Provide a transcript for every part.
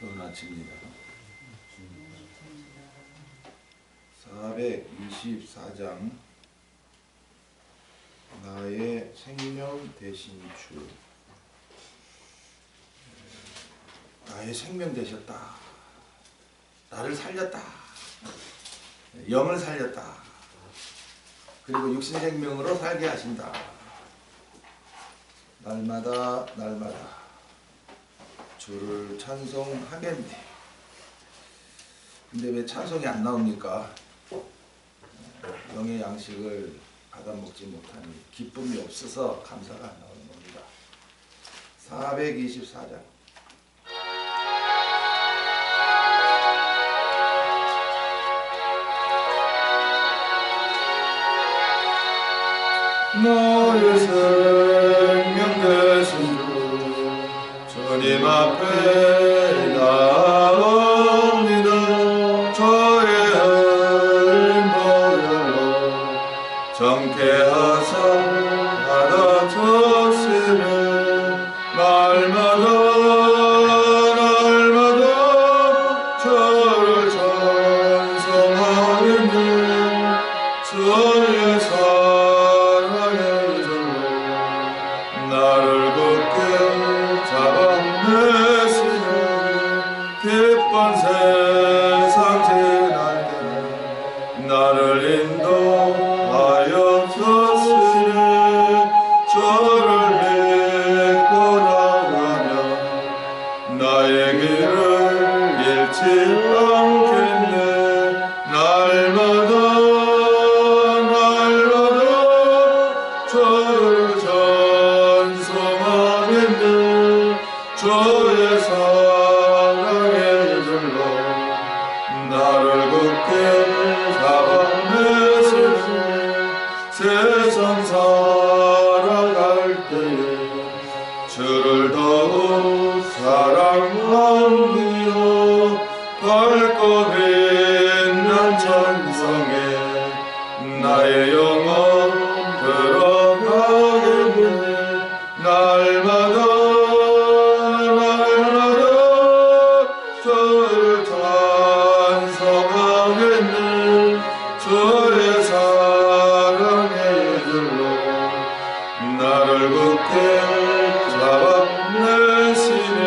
좋은 아침입니다. 424장 나의 생명 대신 주. 나의 생명 되셨다. 나를 살렸다. 영을 살렸다. 그리고 육신 생명으로 살게 하신다. 날마다 주를 찬송하겠네. 근데 왜 찬송이 안 나옵니까? 영의 양식을 받아 먹지 못하니 기쁨이 없어서 감사가 안 나오는 겁니다. 424장 너의 생명 되신 주 주님 앞에 나옵니다. 저의 흠보혈로 정케하사 받아주시네. 날마다 저를 찬송하겠네. 주의 사랑의 절로 나를 굳게 잡아내시네. 기쁜 세상 지날 때 나를 인도하여 주시네. 저를 믿고 나가면 나의 길을 잃지 않겠네. 날마다 저를 찬송하겠네. 주의 사랑의 절로 나를 굳게 잡아내시네. 세상 살아갈 때에 주를 더욱 사랑하며 밝고 빛난 찬송에 나의 영혼 들어가겠네. 날마다 저를 찬송하겠네. 주의 사랑의 줄로 나를 굳게 잡아내시네.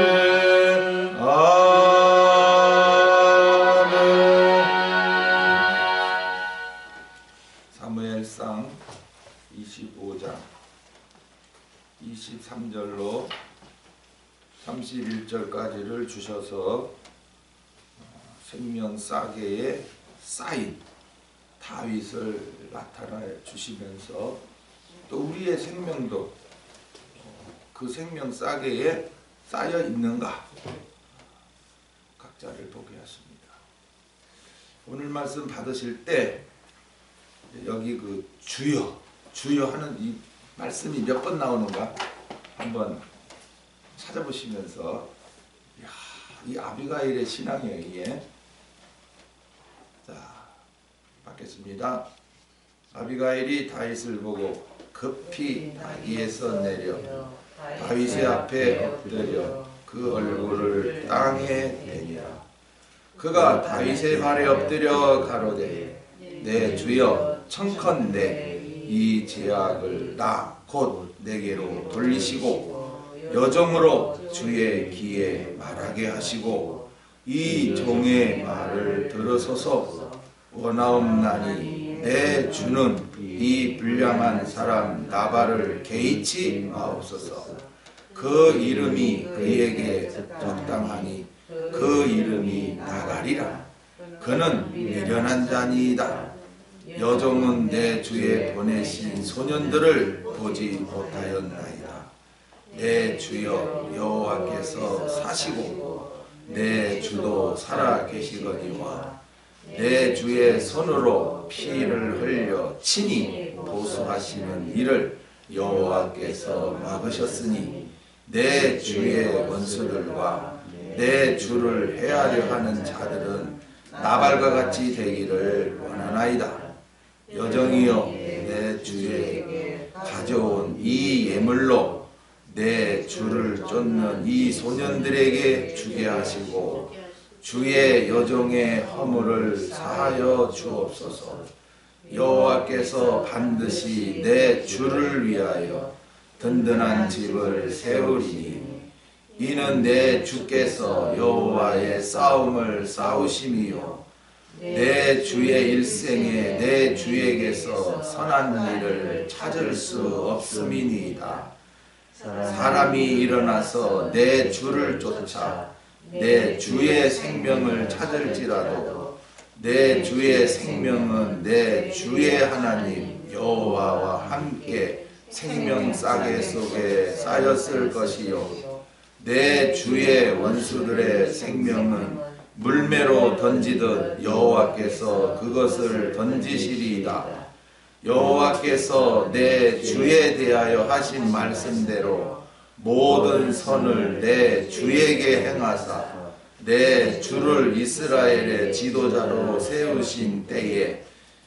아멘. 사무엘상 25장 23절로 31절까지를 주셔서 생명 싸개에 쌓인 다윗을 나타내 주시면서 또 우리의 생명도 그 생명 싸개에 쌓여 있는가 각자를 보게 하십니다. 오늘 말씀 받으실 때 여기 그 주여 하는 이 말씀이 몇 번 나오는가 한번 찾아보시면서 이 아비가일의 신앙에 의해 자 받겠습니다. 아비가일이 다윗을 보고 급히 나귀에서 내려 다윗의 앞에 엎드려 그 얼굴을 땅에 대니라. 그가 다윗의 발에 엎드려 가로되 내 주여 청컨대 이 제약을 나 곧 내게로 돌리시고 여정으로 주의 귀에 말하게 하시고 이 종의 말을 들으소서. 원하옵나니 내 주는 이 불량한 사람 나발을 개의치 마옵소서. 그 이름이 그에게 적당하니 그 이름이 나가리라. 그는 미련한 자니이다. 여종은 내 주에 보내신 소년들을 보지 못하였나이다. 내 주여 여호와께서 사시고 내 주도 살아 계시거니와 내 주의 손으로 피를 흘려 친히 보수하시는 일을 여호와께서 막으셨으니 내 주의 원수들과 내 주를 해하려 하는 자들은 나발과 같이 되기를 원하나이다. 여정이여 내 주에게 가져온 이 예물로 내 주를 쫓는 이 소년들에게 주게 하시고 주의 여종의 허물을 사하여 주옵소서. 여호와께서 반드시 내 주를 위하여 든든한 집을 세우리니 이는 내 주께서 여호와의 싸움을 싸우심이요 내 주의 일생에 내 주에게서 선한 일을 찾을 수 없음이니이다. 사람이 일어나서 내 주를 쫓아 내 주의 생명을 찾을지라도 내 주의 생명은 내 주의 하나님 여호와와 함께 생명 싸개 속에 쌓였을 것이요 내 주의 원수들의 생명은 물매로 던지듯 여호와께서 그것을 던지시리이다. 여호와께서 내 주에 대하여 하신 말씀대로 모든 선을 내 주에게 행하사 내 주를 이스라엘의 지도자로 세우신 때에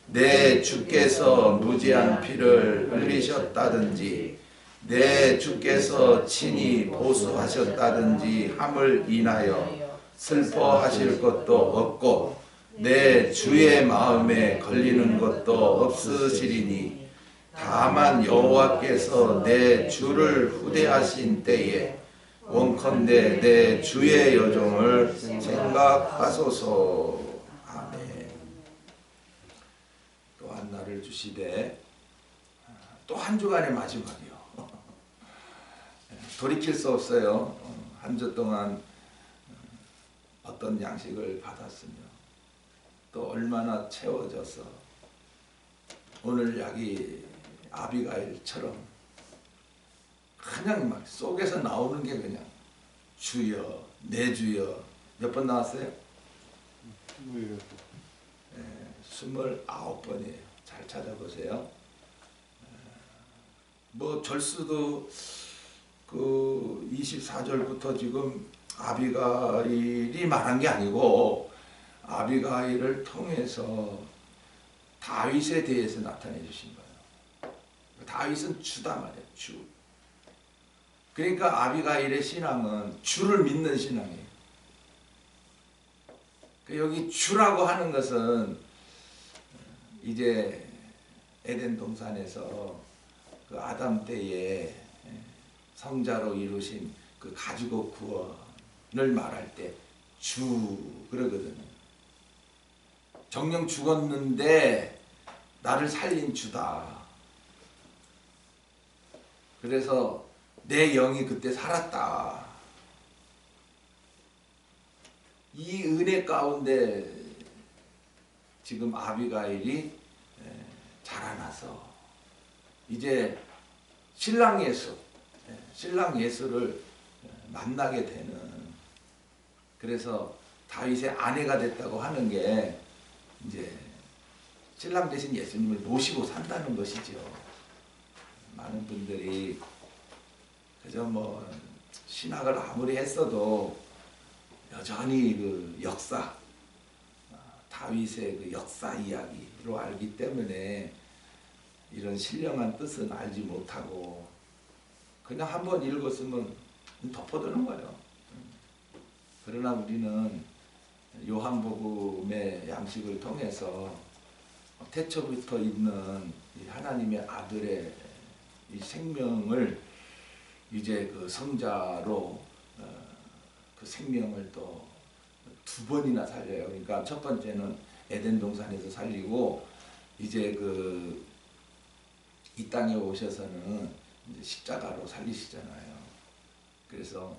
내 주께서 무지한 피를 흘리셨다든지 내 주께서 친히 보수하셨다든지 함을 인하여 슬퍼하실 것도 없고 내 주의 마음에 걸리는 것도 없으시리니 다만 여호와께서 내 주를 후대하신 때에 원컨대 내 주의 여종을 생각하소서. 아멘. 또한 나를 주시되 또 한 주간의 마지막이요. 돌이킬 수 없어요. 한 주 동안 어떤 양식을 받았으며 또 얼마나 채워져서 오늘 약이 아비가일처럼 그냥 막 속에서 나오는 게 그냥 주여 내 주여 몇 번 나왔어요? 29번이에요. 잘 찾아보세요. 뭐 절수도 그 24절부터 지금 아비가일이 말한 게 아니고 아비가일을 통해서 다윗에 대해서 나타내 주신 거예요. 다윗은 주다 말이에요. 주. 그러니까 아비가일의 신앙은 주를 믿는 신앙이에요. 여기 주라고 하는 것은 이제 에덴 동산에서 그 아담 때에 성자로 이루신 그 가지고 구원을 말할 때 주 그러거든요. 정녕 죽었는데 나를 살린 주다. 그래서 내 영이 그때 살았다. 이 은혜 가운데 지금 아비가일이 자라나서 이제 신랑 예수를 만나게 되는, 그래서 다윗의 아내가 됐다고 하는 게 이제 신랑 대신 예수님을 모시고 산다는 것이죠. 많은 분들이 그저 뭐 신학을 아무리 했어도 여전히 그 역사, 다윗의 그 역사 이야기로 알기 때문에 이런 신령한 뜻은 알지 못하고 그냥 한번 읽었으면 덮어두는 거예요. 그러나 우리는 요한복음의 양식을 통해서 태초부터 있는 이 하나님의 아들의 이 생명을 이제 그 성자로 그 생명을 또 두 번이나 살려요. 그러니까 첫 번째는 에덴 동산에서 살리고 이제 그 이 땅에 오셔서는 이제 십자가로 살리시잖아요. 그래서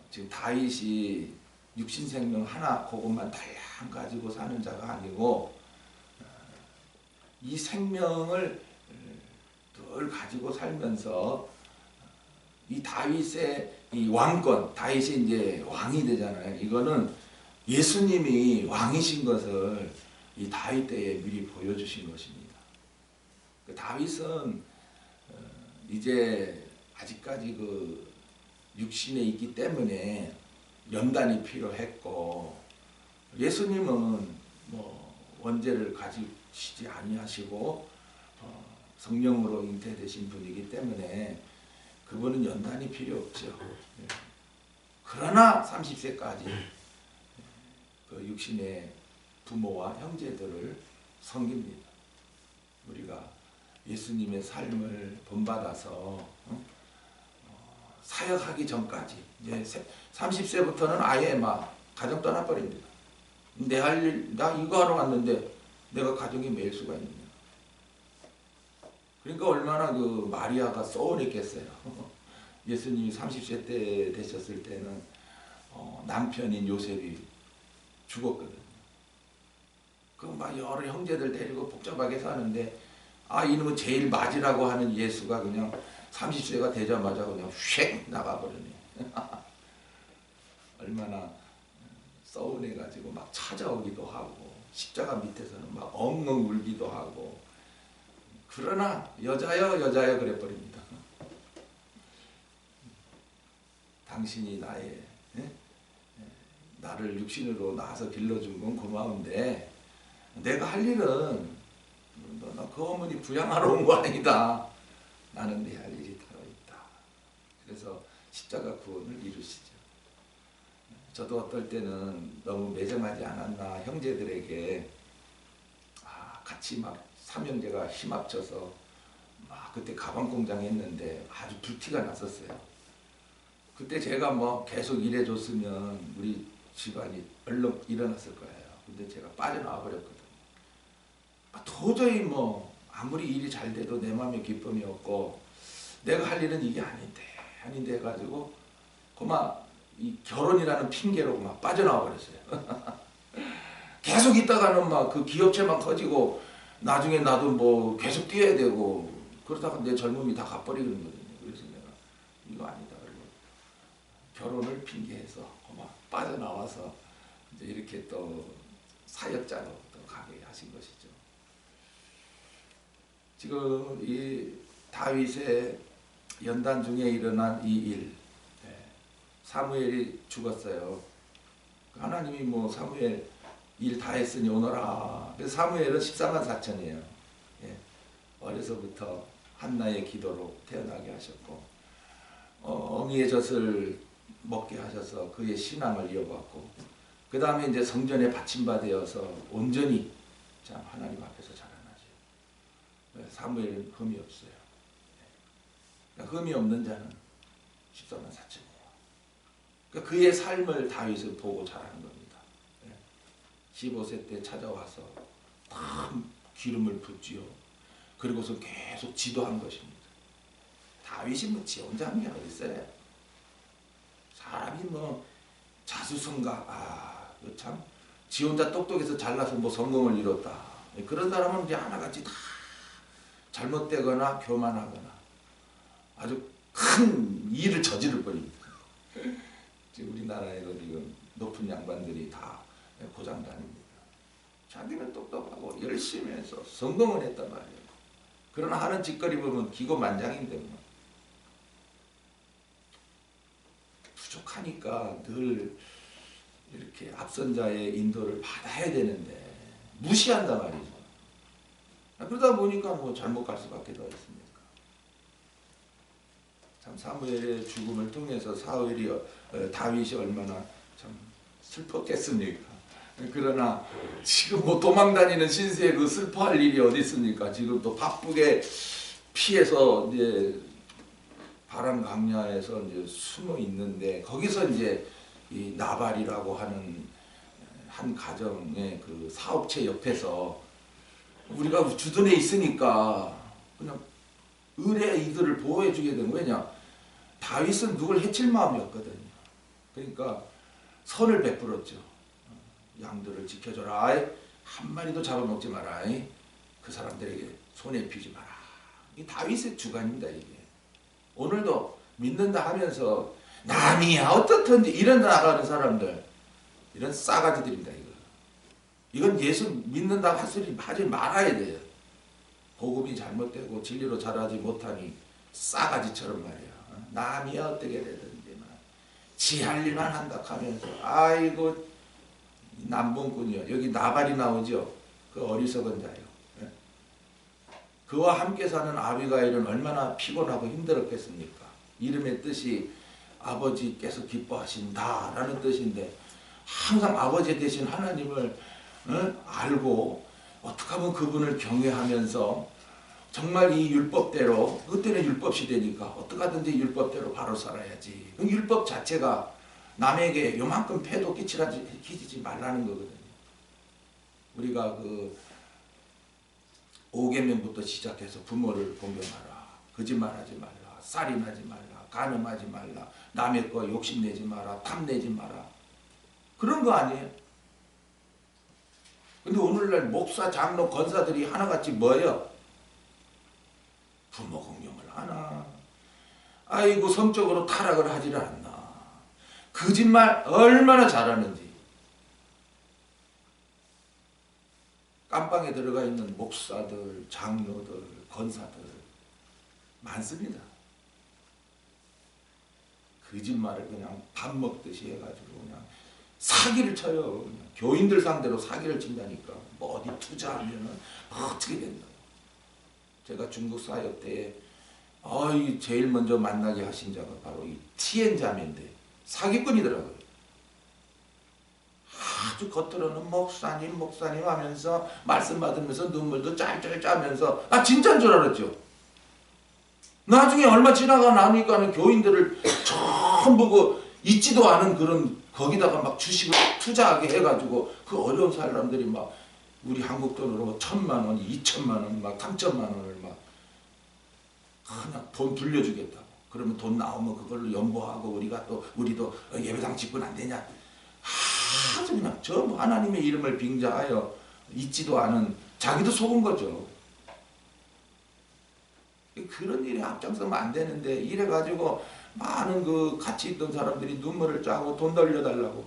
지금 다윗이 육신 생명 하나 그것만 달랑 가지고 사는 자가 아니고 이 생명을 늘 가지고 살면서 이 다윗의 이 왕권, 다윗이 이제 왕이 되잖아요. 이거는 예수님이 왕이신 것을 이 다윗 때에 미리 보여주신 것입니다. 다윗은 이제 아직까지 그 육신에 있기 때문에 연단이 필요했고, 예수님은 뭐 원죄를 가지시지 아니하시고 성령으로 잉태되신 분이기 때문에 그분은 연단이 필요 없죠. 그러나 30세까지 그 육신의 부모와 형제들을 섬깁니다. 우리가 예수님의 삶을 본받아서 사역하기 전까지 이제 30세부터는 아예 막 가정 떠나버립니다. 내 할 일, 나 이거 하러 왔는데 내가 가정에 매일 수가 있느냐. 그러니까 얼마나 그 마리아가 서운했겠어요. 예수님이 30세 때 되셨을 때는 남편인 요셉이 죽었거든요. 그 막 여러 형제들 데리고 복잡하게 사는데 이놈은 제일 맞이라고 하는 예수가 그냥 30세가 되자마자 그냥 휙 나가버리네. 얼마나 서운해가지고 막 찾아오기도 하고 십자가 밑에서는 막 엉엉 울기도 하고 그러나 여자여 여자여 그래버립니다. 당신이 나를 육신으로 낳아서 길러준 건 고마운데 내가 할 일은 너 그 어머니 부양하러 온 거 아니다. 나는 내 할 일이 따로 있다. 그래서 십자가 구원을 이루시죠. 저도 어떨 때는 너무 매정하지 않았나 형제들에게 같이 막 삼형제가 힘합쳐서 막 그때 가방 공장 했는데 아주 불티가 났었어요. 그때 제가 뭐 계속 일해줬으면 우리 집안이 얼른 일어났을 거예요. 근데 제가 빠져나와 버렸거든요. 도저히 뭐 아무리 일이 잘 돼도 내 마음에 기쁨이 없고 내가 할 일은 이게 아닌데 해가지고 그만 이 결혼이라는 핑계로 막 빠져나와 버렸어요. 계속 있다가는 막 그 기업체만 커지고 나중에 나도 뭐 계속 뛰어야 되고 그러다가 내 젊음이 다 가버리는 거거든요. 그래서 내가 이거 아니다 그러고 결혼을 핑계해서 그만 빠져나와서 이제 이렇게 또 사역자로 또 가게 하신 것이죠. 지금 이 다윗의 연단 중에 일어난 이 일, 사무엘이 죽었어요. 하나님이 뭐 사무엘 일 다 했으니 오너라. 그래서 사무엘은 14만 4천이에요. 어려서부터 한나의 기도로 태어나게 하셨고 어미의 젖을 먹게 하셔서 그의 신앙을 이어받고 그 다음에 이제 성전에 받침받아서 온전히 참 하나님 앞에서 자라나죠. 사무엘은 흠이 없어요. 그러니까 흠이 없는 자는 14만 4천이에요. 그러니까 그의 삶을 다윗을 보고 자라는 겁니다. 15세 때 찾아와서 다 기름을 붓지요. 그리고서 계속 지도한 것입니다. 다윗이 뭐 지 혼자 한 게 어디 있어요? 사람이 뭐 자수성가, 참 지 혼자 똑똑해서 잘나서 뭐 성공을 이뤘다. 그런 사람은 이제 하나같이 다 잘못되거나 교만하거나 아주 큰 일을 저지를 버립니다. 지금 우리나라에도 지금 높은 양반들이 다 고장다닙니다. 자기는 똑똑하고 열심히 해서 성공을 했단 말이에요. 그러나 하는 짓거리 보면 기고만장인데 뭐. 부족하니까 늘 이렇게 앞선 자의 인도를 받아야 되는데 무시한단 말이죠. 그러다 보니까 뭐 잘못 갈 수밖에 더 있습니까? 참 사무엘의 죽음을 통해서 다윗이 얼마나 참 슬펐겠습니까? 그러나 지금 뭐 도망다니는 신세에 그 슬퍼할 일이 어디 있습니까? 지금 또 바쁘게 피해서 이제 바람 강야에서 이제 숨어 있는데 거기서 이제 이 나발이라고 하는 한 가정의 그 사업체 옆에서 우리가 주둔해 있으니까 그냥 의뢰 이들을 보호해 주게 된 거예요. 왜냐? 다윗은 누굴 해칠 마음이었거든요. 그러니까 선을 베풀었죠. 양들을 지켜줘라. 한 마리도 잡아먹지 마라. 그 사람들에게 손에 피지 마라. 이 다윗의 주관입니다. 이게. 오늘도 믿는다 하면서 남이야 어떻든지 이런 데 나가는 사람들 이런 싸가지들입니다. 이건 예수 믿는다고 하지 말아야 돼요. 복음이 잘못되고 진리로 자라지 못하니 싸가지처럼 말이야. 남이야 어떻게 되든지 지 할 일만 한다 하면서 아이고 남봉꾼이요. 여기 나발이 나오죠. 그 어리석은 자요. 그와 함께 사는 아비가일은 얼마나 피곤하고 힘들었겠습니까? 이름의 뜻이 아버지께서 기뻐하신다라는 뜻인데 항상 아버지 되신 하나님을 알고 어떻게 하면 그분을 경외하면서 정말 이 율법대로, 그때는 율법 시대니까 어떻게 하든지 율법대로 바로 살아야지. 그 율법 자체가 남에게 요만큼 폐도 끼치지 말라는 거거든요. 우리가 그 5계명부터 시작해서 부모를 공경하라, 거짓말하지 말라, 살인하지 말라, 간음하지 말라, 남의 거 욕심내지 마라, 탐내지 마라, 그런 거 아니에요? 근데 오늘날 목사, 장로, 권사들이 하나같이 뭐예요? 부모 공경을 하나, 아이고 성적으로 타락을 하지를 않나, 거짓말 얼마나 잘하는지. 깜빵에 들어가 있는 목사들, 장로들, 권사들 많습니다. 거짓말을 그냥 밥 먹듯이 해가지고 그냥 사기를 쳐요. 그냥 교인들 상대로 사기를 친다니까. 뭐 어디 투자하면은 어떻게 된다. 제가 중국 사역 때에 제일 먼저 만나게 하신 자가 바로 이 티엔 자매인데 사기꾼이더라고요. 아주 겉으로는 목사님 하면서 말씀 받으면서 눈물도 짤짤 짜면서 나 진짜인 줄 알았죠. 나중에 얼마 지나가 나니까는 교인들을 전부 그 있지도 않은 그런 거기다가 막 주식을 투자하게 해가지고 그 어려운 사람들이 막 우리 한국 돈으로 1,000만 원, 2,000만 원, 막 3,000만 원을 막 그냥 돈 불려주겠다고. 그러면 돈 나오면 그걸로 연보하고 우리도 예배당 짓고는 안 되냐. 아주 그냥 전부 하나님의 이름을 빙자하여 있지도 않은, 자기도 속은 거죠. 그런 일에 앞장서면 안 되는데 이래가지고 많은 그 같이 있던 사람들이 눈물을 짜고 돈 돌려달라고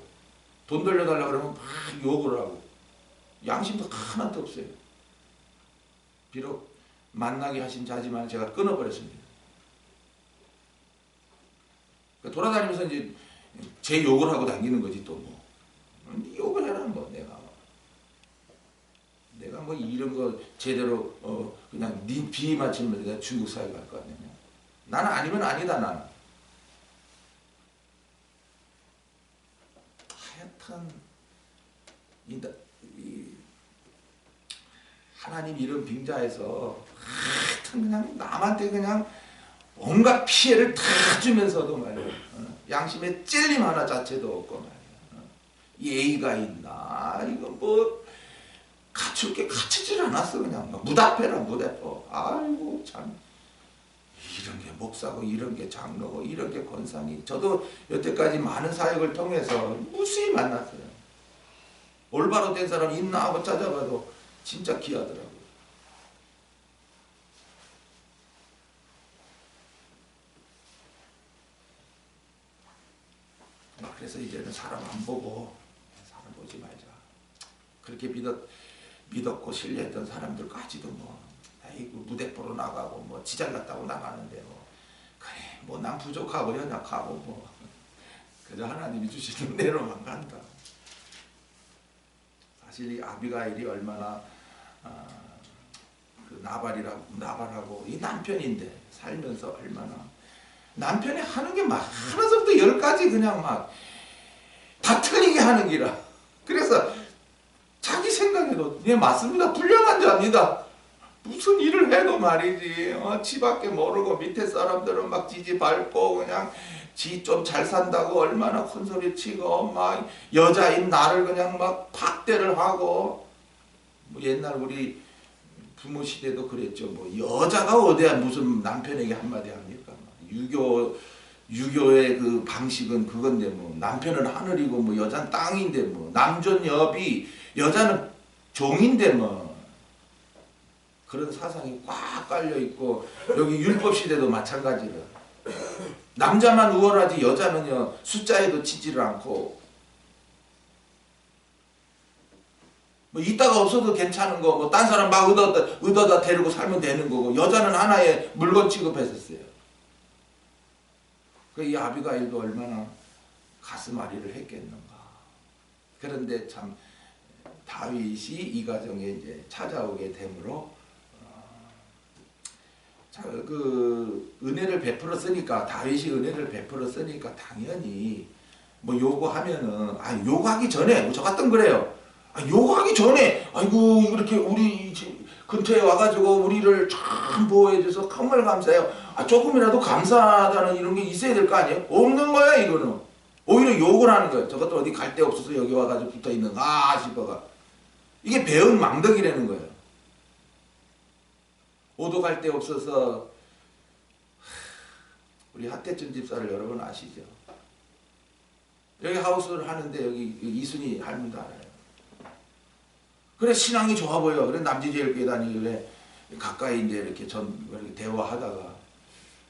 그러면 막 욕을 하고 양심도 하나도 없어요. 비록 만나게 하신 자지만 제가 끊어버렸습니다. 돌아다니면서 이제 제 욕을 하고 다니는 거지. 또 뭐 욕을 해라 뭐 내가 뭐 이런 거 제대로 그냥 네 비위 맞추면 내가 중국 사회 갈 거 아니냐. 나는 아니면 아니다. 나는 하여튼 하나님 이런 빙자에서 하여튼 그냥 남한테 그냥 온갖 피해를 다 주면서도 말이야. 양심에 찔림 하나 자체도 없고 말이야. 예의가 있나, 이거 뭐 갖출 게 갖추질 않았어. 그냥 무다패라 무대포. 아이고 참, 이런 게 목사고 이런 게 장로고 이런 게 권사니. 저도 여태까지 많은 사역을 통해서 무수히 만났어요. 올바로 된 사람 있나 하고 찾아봐도 진짜 귀하더라고요. 그래서 이제는 사람 안 보고, 사람 보지 말자. 그렇게 믿었고 신뢰했던 사람들까지도 뭐 아이고 무대포로 나가고 뭐 지잘났다고 나가는데 뭐 그래 뭐 난 부족하고 연약하고 뭐 그저 하나님이 주시는 대로만 간다. 사실 이 아비가일이 얼마나 그 나발하고 이 남편인데 살면서 얼마나 남편이 하는 게 막 하나서부터 10가지 그냥 막 다 틀리게 하는 기라. 그래서 자기 생각에도 예 맞습니다. 불량한 자입니다. 무슨 일을 해도 말이지 지밖에 모르고 밑에 사람들은 막 지지 밟고 그냥 지 좀 잘 산다고 얼마나 큰소리 치고 막 여자인 나를 그냥 막 박대를 하고 뭐 옛날 우리 부모 시대도 그랬죠. 뭐 여자가 어디야 무슨 남편에게 한마디 합니까? 유교의 그 방식은 그건데 뭐 남편은 하늘이고 뭐 여자는 땅인데 뭐 남존여비 여자는 종인데 뭐 그런 사상이 꽉 깔려 있고 여기 율법 시대도 마찬가지다. 남자만 우월하지 여자는요 숫자에도 치지를 않고 뭐 있다가 없어도 괜찮은 거 뭐 딴 사람 막 얻어다 데리고 살면 되는 거고 여자는 하나의 물건 취급했었어요. 이 아비가일도 얼마나 가슴앓이를 했겠는가. 그런데 참 다윗이 이 가정에 이제 찾아오게 되므로 자, 그 은혜를 베풀었으니까, 다윗이 은혜를 베풀었으니까 당연히 뭐 요구하면은, 요구하기 전에 저 같던 그래요. 요구하기 전에 아이고 이렇게 우리 근처에 와가지고 우리를 참 보호해줘서 정말 감사해요. 조금이라도 감사하다는 이런 게 있어야 될 거 아니에요? 없는 거야 이거는. 오히려 욕을 하는 거예요. 저것도 어디 갈 데 없어서 여기 와가지고 붙어 있는가 싶어가. 이게 배은 망덕이라는 거예요. 오도 갈 데 없어서. 우리 하태준 집사를 여러분 아시죠? 여기 하우스를 하는데 여기 이순희 할머니도 알아요. 그래 신앙이 좋아 보여. 그래 남지제일교회 다니길래 가까이 이제 이렇게 이렇게 대화하다가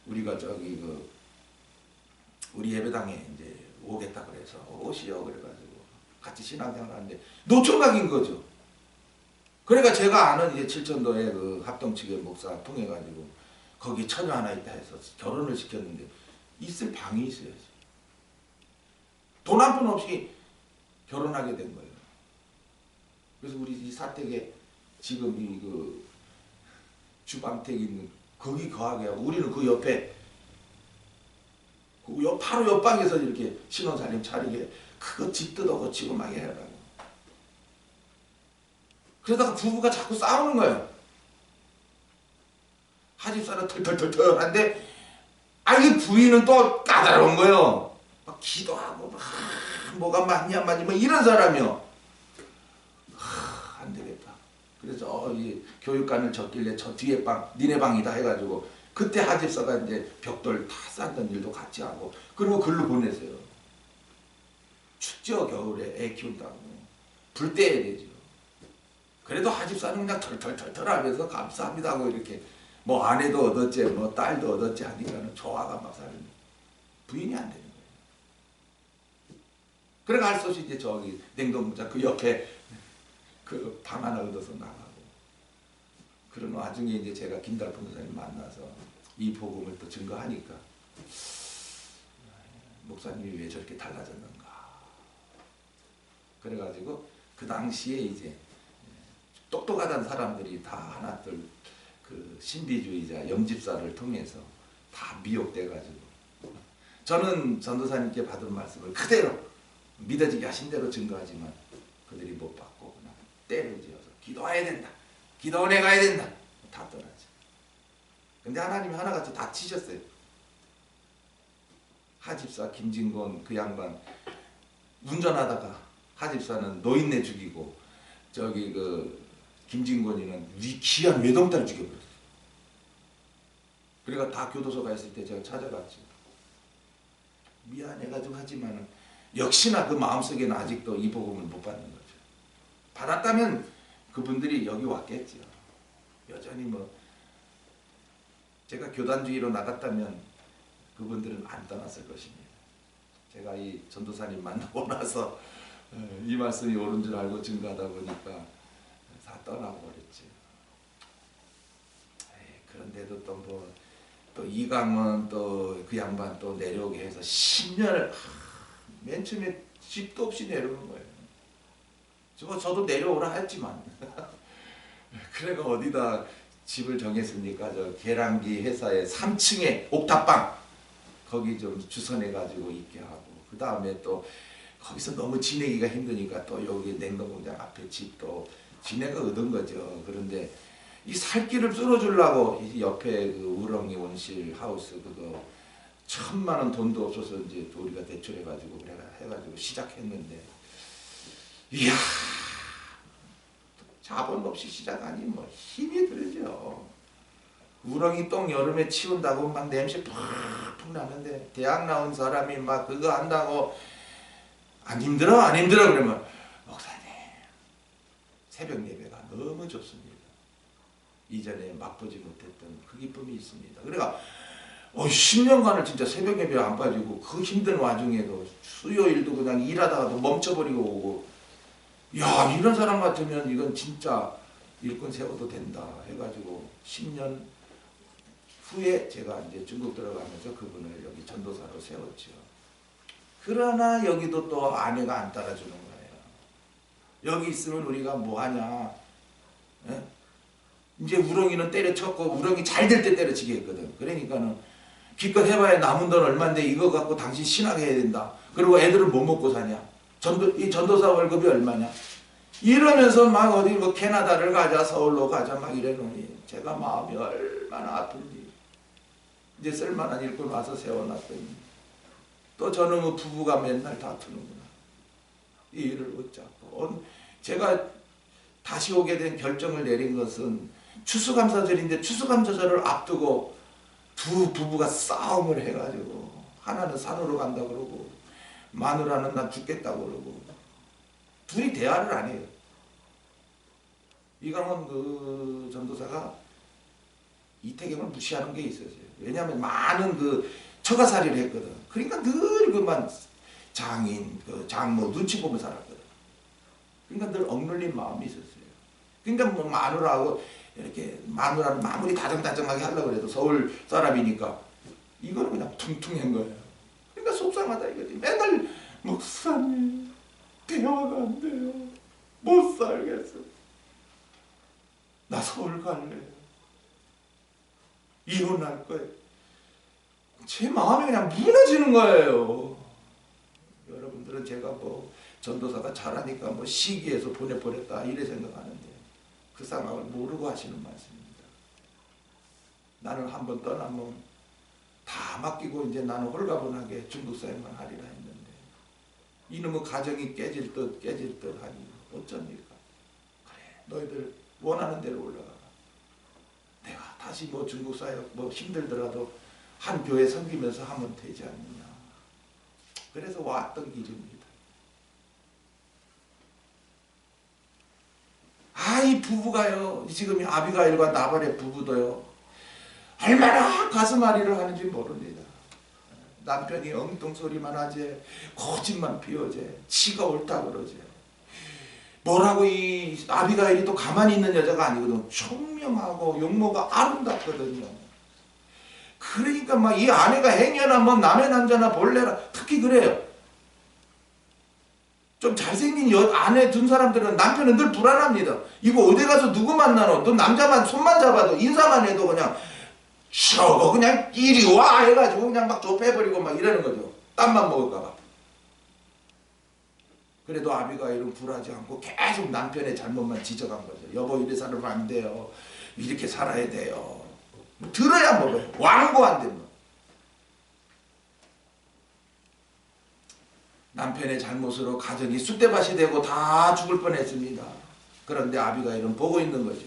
우리가 저기 우리 예배당에 이제 오겠다 그래서 오시오 그래가지고 같이 신앙생활 하는데 노총각인 거죠. 그러니까 제가 아는 이제 칠천도의 그 합동측의 목사 통해가지고 거기 처녀 하나 있다 해서 결혼을 시켰는데 있을 방이 있어야지. 돈 한 푼 없이 결혼하게 된 거예요. 그래서 우리 이 사택에 지금 그 주방택 있는 거기 거하게 하고 우리는 그 옆에 바로 옆방에서 이렇게 신혼살림 차리게 그거 집 뜯어고치고 막 해라고. 그러다가 부부가 자꾸 싸우는 거예요. 하집사는 털털털털한데 이 부인은 또 까다로운 거예요. 막 기도하고 막 뭐가 맞냐 안 맞냐 뭐 이런 사람이요. 안 되겠다. 그래서 이 교육관을 졌길래 저 뒤에 방 니네 방이다 해가지고 그때 하집사가 이제 벽돌 다 쌓던 일도 같이 하고 그리고 글로 보내세요. 춥죠 겨울에 애 키운다고 불 떼야 되죠. 그래도 하집사는 그냥 털털털털 하면서 감사합니다 하고 이렇게 뭐 아내도 얻었지 뭐 딸도 얻었지 하니까는 좋아가 막 사는 부인이 안 되는 거예요. 그래가 할 수 없이 이제 저기 냉동자 그 옆에 그 방 하나 얻어서 나가고 그런 와중에 이제 제가 김달 변호사님 만나서 이 복음을 또 증거하니까 목사님이 왜 저렇게 달라졌는가. 그래가지고 그 당시에 이제 똑똑하다는 사람들이 다 하나둘 그 신비주의자 영집사를 통해서 다 미혹돼가지고 저는 전도사님께 받은 말씀을 그대로 믿어지게 하신 대로 증거하지만 그들이 못 받고 그냥 때를 지어서 기도해야 된다. 기도원에 가야 된다. 다 떠나죠. 근데 하나님이 하나같이 다 치셨어요. 하집사 김진곤 그 양반 운전하다가 하집사는 노인네 죽이고 저기 그 김진곤이는 귀한 외동딸 죽여버렸어요. 그러니까 다 교도소 가 있을 때 제가 찾아갔죠. 미안해가지고 하지만은 역시나 그 마음속에는 아직도 이 복음을 못 받는 거죠. 받았다면 그분들이 여기 왔겠죠. 여전히 뭐 제가 교단주의로 나갔다면 그분들은 안 떠났을 것입니다. 제가 이 전도사님 만나고 나서 이 말씀이 옳은 줄 알고 증거하다 보니까 다 떠나고 버렸지. 그런데도 또 뭐 또 이강은 또 그 양반 또 내려오게 해서 10년을 맨 처음에 집도 없이 내려오는 거예요. 저도 내려오라 했지만 그래가 어디다 집을 정했습니까? 저 계량기 회사의 3층에 옥탑방 거기 좀 주선해 가지고 있게 하고 그 다음에 또 거기서 너무 지내기가 힘드니까 또 여기 냉동공장 앞에 집도 지네가 얻은 거죠. 그런데 이 살 길을 뚫어주려고 옆에 그 우렁이 온실 하우스 그거 1,000만 원 돈도 없어서 이제 우리가 대출해가지고 그래 해가지고 시작했는데 이야 자본 없이 시작하니 뭐 힘이 들죠. 우렁이 똥 여름에 치운다고 막 냄새 푹푹 나는데 대학 나온 사람이 막 그거 한다고 안 힘들어 안 힘들어 그러면 목사님 새벽 예배가 너무 좋습니다. 이전에 맛보지 못했던 그 기쁨이 있습니다. 그러니까 10년간을 진짜 새벽 예배 안 빠지고 그 힘든 와중에도 수요일도 그냥 일하다가도 멈춰버리고 오고 야 이런 사람 같으면 이건 진짜 일꾼 세워도 된다 해가지고 10년 후에 제가 이제 중국 들어가면서 그분을 여기 전도사로 세웠죠. 그러나 여기도 또 아내가 안 따라주는 거예요. 여기 있으면 우리가 뭐하냐. 예? 이제 우렁이는 때려쳤고 우렁이 잘 될 때 때려치게 했거든. 그러니까는 기껏 해봐야 남은 돈 얼마인데 이거 갖고 당신 신하게 해야 된다. 그리고 애들은 뭐 먹고 사냐? 이 전도사 월급이 얼마냐? 이러면서 막 어디 뭐 캐나다를 가자 서울로 가자 막 이래놓으니 제가 마음이 얼마나 아픈지. 이제 쓸만한 일꾼 와서 세워놨더니 또 저놈의 부부가 맨날 다투는구나. 이 일을 붙잡고 제가 다시 오게 된 결정을 내린 것은 추수감사절인데 추수감사절을 앞두고 두 부부가 싸움을 해가지고 하나는 산으로 간다 그러고 마누라는 나 죽겠다고 그러고 둘이 대화를 안 해요. 이강원 그 전도사가 이태경을 무시하는 게 있었어요. 왜냐하면 많은 그 처가살이를 했거든. 그러니까 늘 그만 장인, 그 장모 눈치 보며 살았거든. 그러니까 늘 억눌린 마음이 있었어요. 그러니까 뭐 마누라하고 이렇게 마누라는 마무리 다정다정하게 하려고 해도 서울 사람이니까 이거는 그냥 퉁퉁한 거예요. 그러니까 속상하다 이거지. 맨날 목사님 대화가 안 돼요. 못 살겠어. 나 서울 갈래요. 이혼할 거예요. 제 마음이 그냥 무너지는 거예요. 여러분들은 제가 뭐 전도사가 잘하니까 뭐 시기해서 보냈다 이래 생각하는데 그 상황을 모르고 하시는 말씀입니다. 나는 한번 떠나면 다 맡기고 이제 나는 홀가분하게 중국사역만 하리라 했는데 이놈의 가정이 깨질 듯 하니 어쩝니까? 그래 너희들 원하는 대로 올라가라. 내가 다시 뭐 중국사역 뭐 힘들더라도 한 교회 섬기면서 하면 되지 않느냐. 그래서 왔던 길입니다. 이 부부가요. 지금 아비가일과 나발의 부부도요. 얼마나 가슴앓이를 하는지 모릅니다. 남편이 엉뚱소리만 하지 거짓만 피우지 지가 옳다 그러지. 뭐라고 이 아비가일이 또 가만히 있는 여자가 아니거든. 총명하고 용모가 아름답거든요. 그러니까 막 이 아내가 행여나 뭐 남의 남자나 볼래라 특히 그래요. 좀 잘생긴 아내 둔 사람들은 남편은 늘 불안합니다. 이거 어디 가서 누구 만나노? 너 남자만 손만 잡아도 인사만 해도 그냥 저거 그냥 이리 와 해가지고 그냥 막 좁혀버리고 막 이러는 거죠. 땀만 먹을까봐. 그래도 아비가일은 굴하지 않고 계속 남편의 잘못만 지적한 거죠. 여보 이래 살면 안 돼요. 이렇게 살아야 돼요. 들어야 먹어요. 왕고 안 되면. 남편의 잘못으로 가정이 쑥대밭이 되고 다 죽을 뻔했습니다. 그런데 아비가일은 보고 있는 거죠.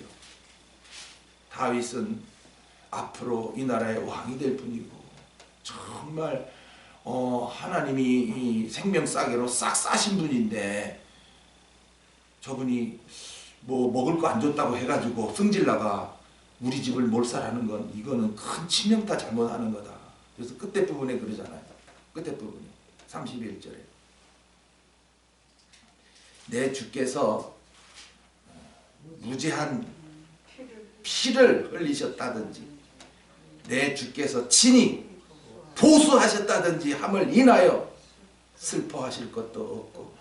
다윗은 앞으로 이 나라의 왕이 될 뿐이고 정말 하나님이 이 생명싸개로 싹 싸신 분인데 저분이 뭐 먹을 거 안 줬다고 해가지고 승질나가 우리 집을 몰살하는 건 이거는 큰 치명타 잘못하는 거다. 그래서 끝에 부분에 그러잖아요. 끝에 부분에 31절에 내 주께서 무죄한 피를 흘리셨다든지 내 주께서 친히 보수하셨다든지 함을 인하여 슬퍼하실 것도 없고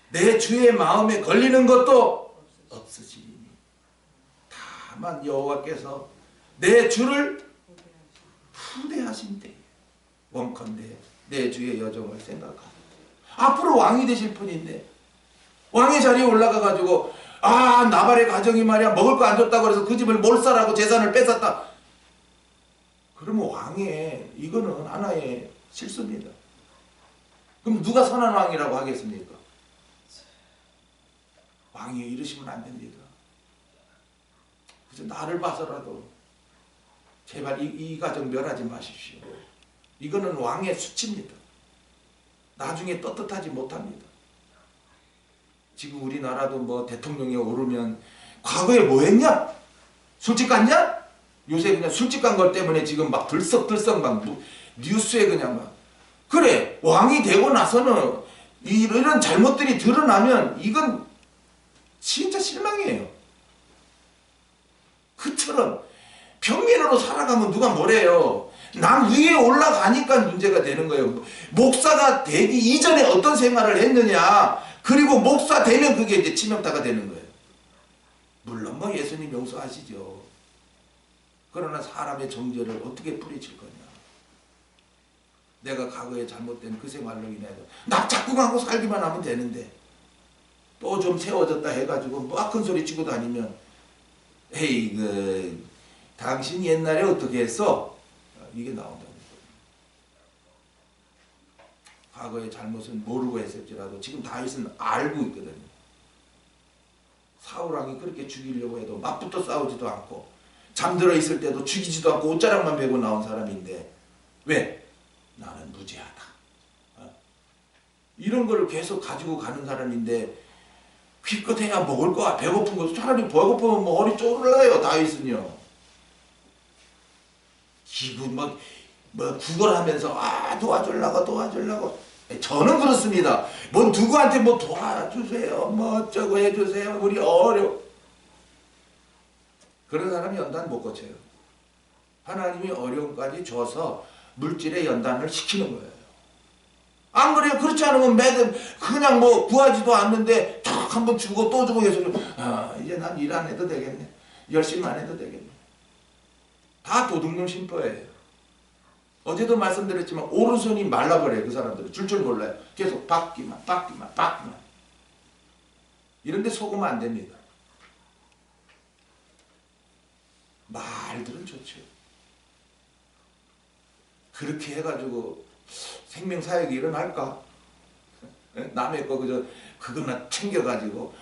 내 주의 마음에 걸리는 것도 없으시리니 다만 여호와께서 내 주를 후대하신대 원컨대 내 주의 여정을 생각하고 앞으로 왕이 되실 분인데 왕의 자리에 올라가가지고 나발의 가정이 말이야 먹을 거 안 줬다고 해서 그 집을 몰살하고 재산을 뺏었다. 그러면 왕의 이거는 하나의 실수입니다. 그럼 누가 선한 왕이라고 하겠습니까? 왕이 이러시면 안 됩니다. 그래서 나를 봐서라도 제발 이 가정 멸하지 마십시오. 이거는 왕의 수치입니다. 나중에 떳떳하지 못합니다. 지금 우리나라도 뭐 대통령이 오르면 과거에 뭐 했냐? 술집 갔냐? 요새 그냥 술집 간 것 때문에 지금 막 들썩들썩 막 뉴스에 그냥 막 그래 왕이 되고 나서는 이런 잘못들이 드러나면 이건 진짜 실망이에요. 그처럼 평민으로 살아가면 누가 뭐래요. 남 위에 올라가니까 문제가 되는 거예요. 목사가 되기 이전에 어떤 생활을 했느냐 그리고 목사 되면 그게 이제 치명타가 되는 거예요. 물론 뭐 예수님 용서하시죠. 그러나 사람의 정죄를 어떻게 뿌리칠 거냐. 내가 과거에 잘못된 그 생활로 인해서 납작궁하고 살기만 하면 되는데 또 좀 세워졌다 해가지고 막 큰 소리 치고 다니면 에이 당신 옛날에 어떻게 했어? 이게 나온다는 거예요. 과거의 잘못은 모르고 했을지라도 지금 다윗은 알고 있거든요. 사울왕이 그렇게 죽이려고 해도 맞붙어 싸우지도 않고 잠들어 있을 때도 죽이지도 않고 옷자락만 베고 나온 사람인데 왜? 나는 무죄하다. 이런 걸 계속 가지고 가는 사람인데 기껏해야 먹을 거 배고픈 거 차라리 배고프면 뭐 허리 쪼르라요. 다윗은요. 기구 뭐 구걸하면서 도와주려고 저는 그렇습니다. 뭐 누구한테 뭐 도와주세요 뭐 어쩌고 해주세요 우리 그런 사람이 연단 못 거쳐요. 하나님이 어려움까지 줘서 물질의 연단을 시키는 거예요. 안 그래요? 그렇지 않으면 매달 그냥 뭐 구하지도 않는데 탁 한번 주고 또 주고 해서 이제 난 일 안 해도 되겠네. 열심히 안 해도 되겠네. 다 도둑놈 심보예요. 어제도 말씀드렸지만 오른손이 말라버려요. 그 사람들은 줄 몰라요. 계속 받기만. 이런데 속으면 안 됩니다. 말들은 좋죠. 그렇게 해가지고 생명사역이 일어날까? 남의 거 그거나 챙겨가지고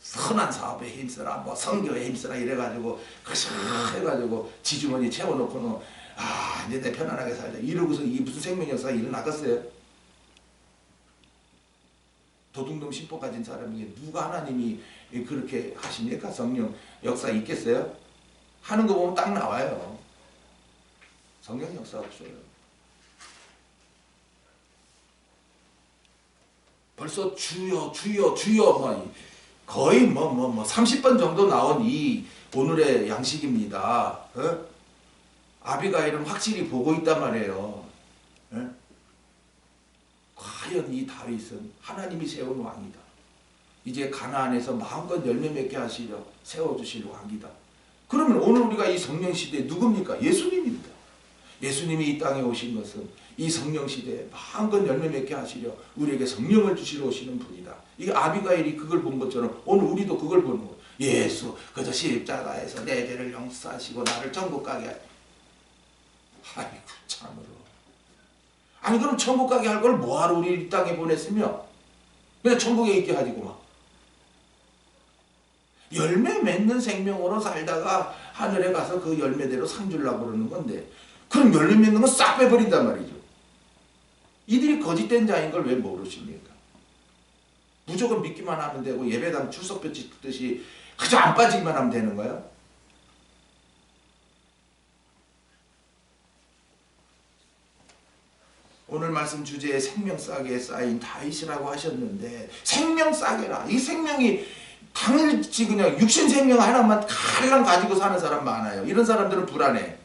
선한 사업에 힘쓰라 뭐 선교에 힘쓰라 이래가지고 해가지고 지주머니 채워놓고는 이제 내 편안하게 살자 이러고서 이 무슨 생명 역사가 일어나겠어요? 도둑놈 심보 가진 사람이 누가 하나님이 그렇게 하십니까? 성령 역사 있겠어요? 하는 거 보면 딱 나와요. 성령 역사 없어요. 벌써 주여 거의 30번 정도 나온 이 오늘의 양식입니다. 아비가일은 확실히 보고 있단 말이에요. 과연 이 다윗은 하나님이 세운 왕이다. 이제 가나안에서 마음껏 열매 맺게 하시려 세워주실 왕이다. 그러면 오늘 우리가 이 성령시대에 누굽니까? 예수님입니다. 예수님이 이 땅에 오신 것은 이 성령시대에 마음껏 열매 맺게 하시려 우리에게 성령을 주시러 오시는 분이다. 이게 아비가일이 그걸 본 것처럼 오늘 우리도 그걸 보는 거예요. 예수 그저 십자가에서 내 죄를 용서하시고 나를 천국 가게 하시고 아이고 참으로. 아니 그럼 천국 가게 할 걸 뭐하러 우리 이 땅에 보냈으며 그냥 천국에 있게 하지구만. 열매 맺는 생명으로 살다가 하늘에 가서 그 열매대로 상 주려고 그러는 건데 그럼 열매 맺는 건 싹 빼버린단 말이죠. 이들이 거짓된 자인 걸 왜 모르십니까? 무조건 믿기만 하면 되고 예배당 출석표 찍듯이 그저 안 빠지기만 하면 되는 거야? 오늘 말씀 주제에 생명싸개에 쌓인 다윗이라고 하셨는데 생명싸개라. 이 생명이 당일치 그냥 육신 생명 하나만 칼랑 가지고 사는 사람 많아요. 이런 사람들은 불안해.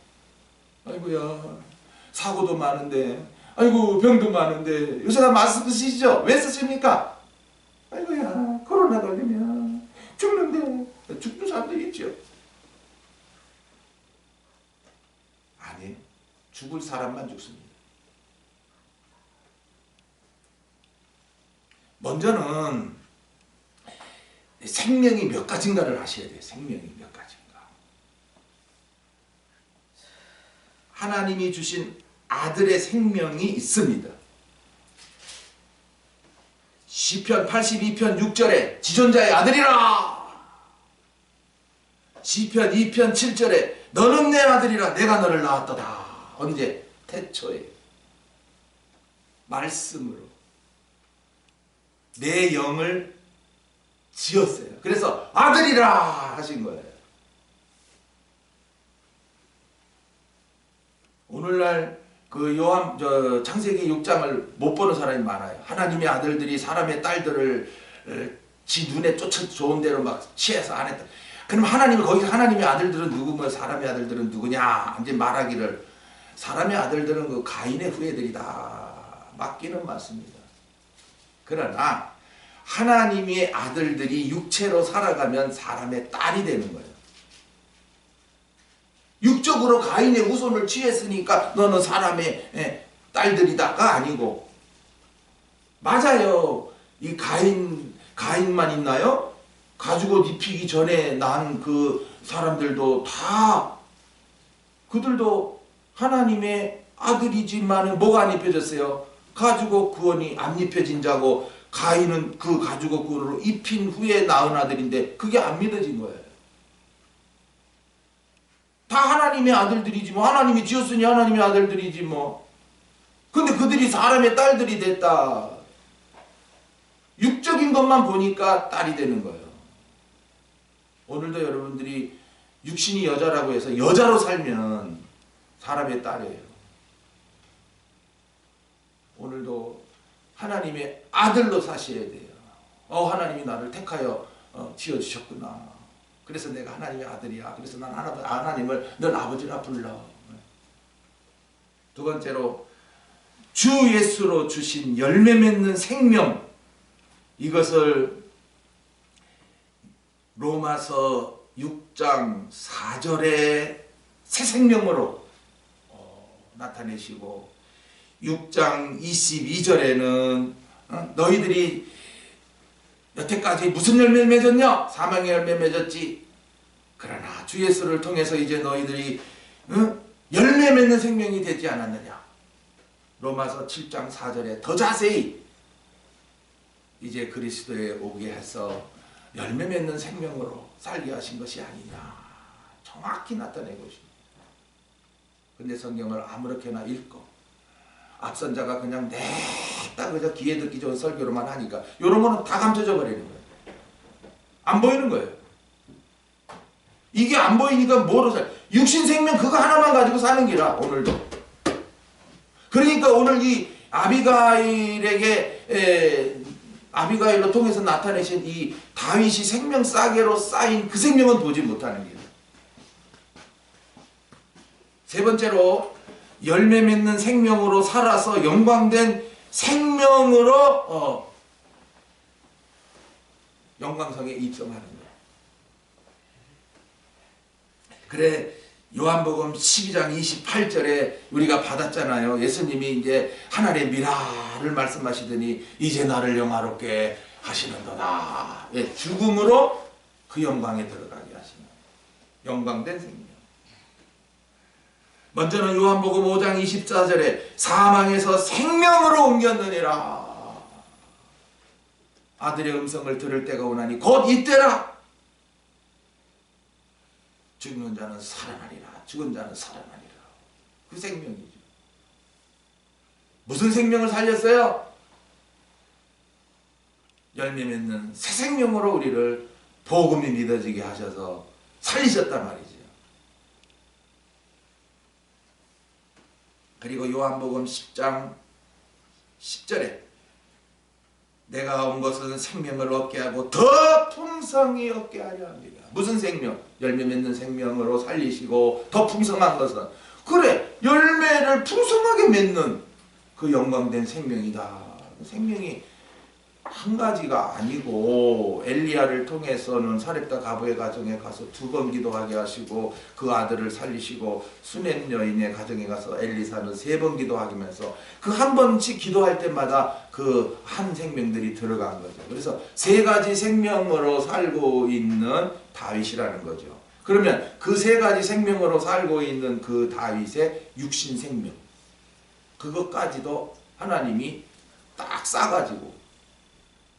아이고야 사고도 많은데 아이고 병도 많은데 요새 다 마스크 쓰시죠? 왜 쓰십니까? 아이고야 코로나 걸리면 죽는데 죽는 사람들이 있죠. 아니 죽을 사람만 죽습니다. 먼저는 생명이 몇 가지인가를 아셔야 돼요. 생명이 몇 가지인가. 하나님이 주신 아들의 생명이 있습니다. 시편 82편 6절에 지존자의 아들이라. 시편 2편 7절에 너는 내 아들이라 내가 너를 낳았도다. 언제? 태초에 말씀으로 내 영을 지었어요. 그래서 아들이라 하신 거예요. 오늘날 그 창세기 6장을 못 보는 사람이 많아요. 하나님의 아들들이 사람의 딸들을 지 눈에 쫓아 좋은 대로 막 취해서 안 했다. 그럼 거기서 하나님의 아들들은 누구며 사람의 아들들은 누구냐? 이제 말하기를 사람의 아들들은 그 가인의 후예들이다. 맞기는 맞습니다. 그러나 하나님의 아들들이 육체로 살아가면 사람의 딸이 되는 거예요. 육적으로 가인의 후손을 취했으니까 너는 사람의 딸들이다가 아니고, 맞아요. 이 가인만 있나요? 가죽옷 입히기 전에 난 그 사람들도 다 그들도 하나님의 아들이지만 뭐가 안 입혀졌어요? 가죽옷 구원이 안 입혀진 자고, 가인은 그 가죽옷 구원으로 입힌 후에 낳은 아들인데 그게 안 믿어진 거예요. 다 하나님의 아들들이지 뭐. 하나님이 지었으니 하나님의 아들들이지 뭐. 근데 그들이 사람의 딸들이 됐다. 육적인 것만 보니까 딸이 되는 거예요. 오늘도 여러분들이 육신이 여자라고 해서 여자로 살면 사람의 딸이에요. 오늘도 하나님의 아들로 사셔야 돼요. 하나님이 나를 택하여 지어주셨구나. 그래서 내가 하나님의 아들이야. 그래서 난 하나님을 늘 아버지라 불러. 두 번째로, 주 예수로 주신 열매 맺는 생명, 이것을 로마서 6장 4절에 새 생명으로 나타내시고, 6장 22절에는 너희들이 여태까지 무슨 열매를 맺었냐? 사망의 열매 맺었지. 그러나 주 예수를 통해서 이제 너희들이 열매 맺는 생명이 되지 않았느냐? 로마서 7장 4절에 더 자세히 이제 그리스도에 오게 해서 열매 맺는 생명으로 살게 하신 것이 아니냐, 정확히 나타내고 있습니다. 근데 성경을 아무렇게나 읽고 앞선 자가 그냥 냈다 그저 귀에 듣기 좋은 설교로만 하니까 이런 거는 다 감춰져 버리는 거예요. 안 보이는 거예요. 이게 안 보이니까 뭐로 살? 육신 생명 그거 하나만 가지고 사는 기라 오늘도. 그러니까 오늘 이 아비가일로 통해서 나타내신 이 다윗이 생명 싸개로 쌓인 그 생명은 보지 못하는 길. 세 번째로, 열매 맺는 생명으로 살아서 영광된 생명으로 영광성에 입성하는 거예요. 그래 요한복음 12장 28절에 우리가 받았잖아요. 예수님이 이제 하나님의 미라를 말씀하시더니 이제 나를 영화롭게 하시는도다. 죽음으로 그 영광에 들어가게 하시는 영광된 생명. 먼저는 요한복음 5장 24절에 사망에서 생명으로 옮겼느니라. 아들의 음성을 들을 때가 오나니 곧 이때라. 죽는 자는 살아나리라. 죽은 자는 살아나리라. 그 생명이죠. 무슨 생명을 살렸어요? 열매 맺는 새 생명으로 우리를 복음이 믿어지게 하셔서 살리셨단 말이죠. 그리고 요한복음 10장 10절에 내가 온 것은 생명을 얻게 하고 더 풍성히 얻게 하려 합니다. 무슨 생명? 열매 맺는 생명으로 살리시고 더 풍성한 것은, 그래 열매를 풍성하게 맺는 그 영광된 생명이다. 생명이 한 가지가 아니고, 엘리야를 통해서는 사렙다 가부의 가정에 가서 2번 기도하게 하시고 그 아들을 살리시고, 수넴 여인의 가정에 가서 엘리사는 3번 기도하면서 그 한 번씩 기도할 때마다 그 한 생명들이 들어간 거죠. 그래서 3가지 생명으로 살고 있는 다윗이라는 거죠. 그러면 그 3가지 생명으로 살고 있는 그 다윗의 육신 생명, 그것까지도 하나님이 딱 싸가지고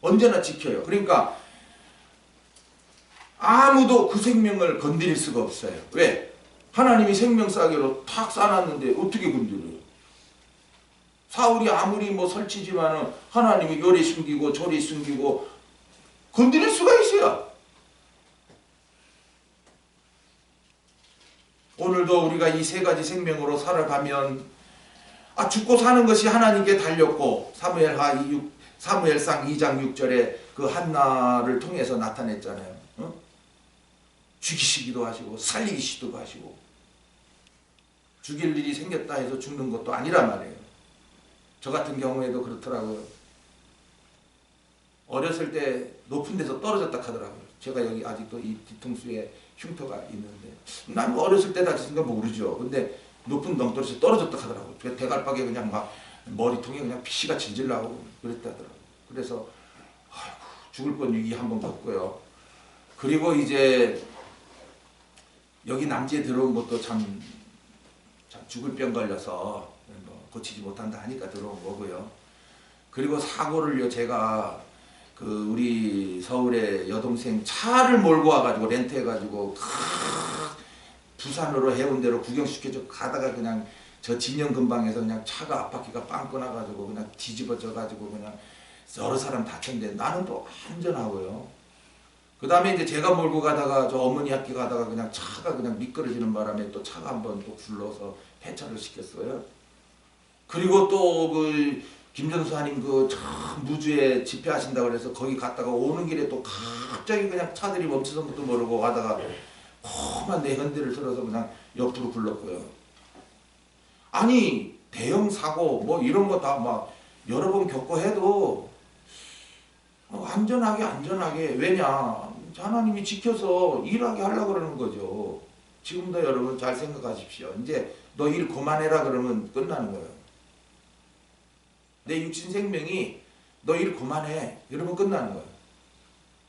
언제나 지켜요. 그러니까 아무도 그 생명을 건드릴 수가 없어요. 왜? 하나님이 생명 싸개로 탁 싸놨는데 어떻게 건드려요? 사울이 아무리 뭐 설치지만은 하나님이 요리 숨기고 저리 숨기고 건드릴 수가 있어요. 오늘도 우리가 이 3가지 생명으로 살아가면 죽고 사는 것이 하나님께 달렸고, 사무엘상 2장 6절에 그 한나를 통해서 나타냈잖아요. 죽이시기도 하시고 살리시기도 하시고, 죽일 일이 생겼다 해서 죽는 것도 아니란 말이에요. 저 같은 경우에도 그렇더라고요. 어렸을 때 높은 데서 떨어졌다 하더라고요. 제가 여기 아직도 이 뒤통수에 흉터가 있는데 난 어렸을 때 다쳤으니까 모르죠. 근데 높은 덩떨어서 떨어졌다 하더라고. 대갈박에 그냥 막 머리통에 그냥 피가 질질 나고 그랬다더라고. 그래서 아이고, 죽을 뻔 위기 한번 겪고요. 그리고 이제 여기 남지에 들어온 것도 참 죽을 병 걸려서 뭐 고치지 못한다 하니까 들어온 거고요. 그리고 사고를요, 제가 그 우리 서울에 여동생 차를 몰고 와가지고 렌트해가지고 부산으로 해운대로 구경시켜줘 가다가 그냥 저 진영 근방에서 그냥 차가 앞바퀴가 빵 끊어가지고 그냥 뒤집어져가지고 그냥 여러 사람 다쳤는데 나는 또 안전하고요. 그 다음에 이제 제가 몰고 가다가 저 어머니 학교 가다가 그냥 차가 그냥 미끄러지는 바람에 또 차가 한번 또 굴러서 폐차를 시켰어요. 그리고 또 그 김정수 하님 그 무주에 집회하신다고 그래서 거기 갔다가 오는 길에 또 갑자기 그냥 차들이 멈춰서 것도 모르고 가다가 험한 내 현대를 들어서 그냥 옆으로 굴렀고요. 아니 대형 사고 뭐 이런 거 다 막 여러 번 겪고 해도 안전하게 왜냐 하나님이 지켜서 일하게 하려고 그러는 거죠. 지금도 여러분 잘 생각하십시오. 이제 너 일 그만해라 그러면 끝나는 거예요. 내 육신 생명이 너 일 그만해 이러면 끝나는 거예요.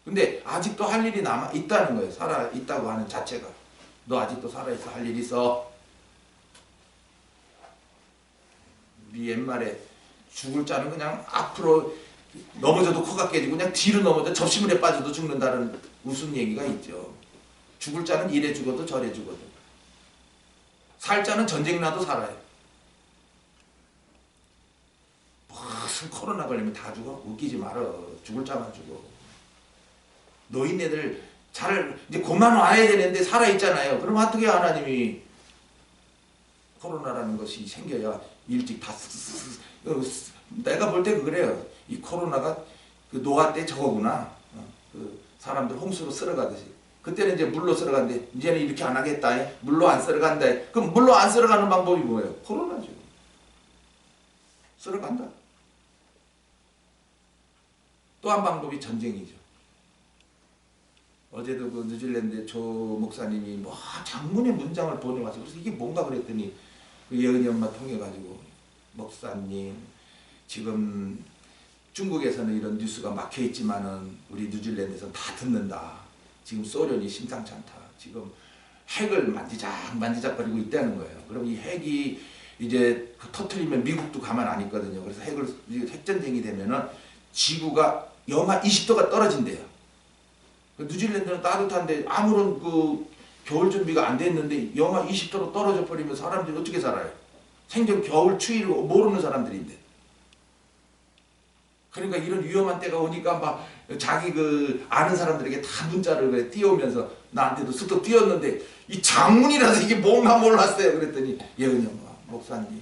근데 아직도 할 일이 남아 있다는 거예요. 살아 있다고 하는 자체가. 너 아직도 살아있어. 할 일 있어. 우리 옛말에 죽을 자는 그냥 앞으로 넘어져도 코가 깨지고 그냥 뒤로 넘어져 접시물에 빠져도 죽는다는 우스운 얘기가 있죠. 죽을 자는 이래 죽어도 저래 죽어도. 살 자는 전쟁 나도 살아요. 무슨 코로나 걸리면 다 죽어? 웃기지 말어. 죽을 자만 죽어. 노인네들 잘 이제 그만 와야 되는데 살아있잖아요. 그럼 어떻게 하나님이 코로나라는 것이 생겨야 일찍 다 내가 볼 때 그래요. 이 코로나가 그 노아 때 저거구나. 그 사람들 홍수로 쓸어가듯이. 그때는 이제 물로 쓸어간대. 이제는 이렇게 안 하겠다. 물로 안 쓸어간다. 그럼 물로 안 쓸어가는 방법이 뭐예요? 코로나죠. 쓸어간다. 또 한 방법이 전쟁이죠. 어제도 그 뉴질랜드 조 목사님이 뭐 장문의 문장을 보내와서 그래서 이게 뭔가 그랬더니 그 예은이 엄마 통해가지고 목사님 지금 중국에서는 이런 뉴스가 막혀있지만은 우리 뉴질랜드에서는 다 듣는다. 지금 소련이 심상치 않다. 지금 핵을 만지작거리고 있다는 거예요. 그럼 이 핵이 이제 터트리면 미국도 가만 안 있거든요. 그래서 핵전쟁이 되면은 지구가 영하 20도가 떨어진대요. 뉴질랜드는 따뜻한데 아무런 그 겨울 준비가 안 됐는데 영하 20도로 떨어져 버리면 사람들이 어떻게 살아요? 생전 겨울 추위를 모르는 사람들인데. 그러니까 이런 위험한 때가 오니까 막 자기 그 아는 사람들에게 다 문자를 띄우면서 나한테도 쓱 띄웠는데 이 장문이라서 이게 뭔가 몰랐어요. 그랬더니 예은이 엄마 목사님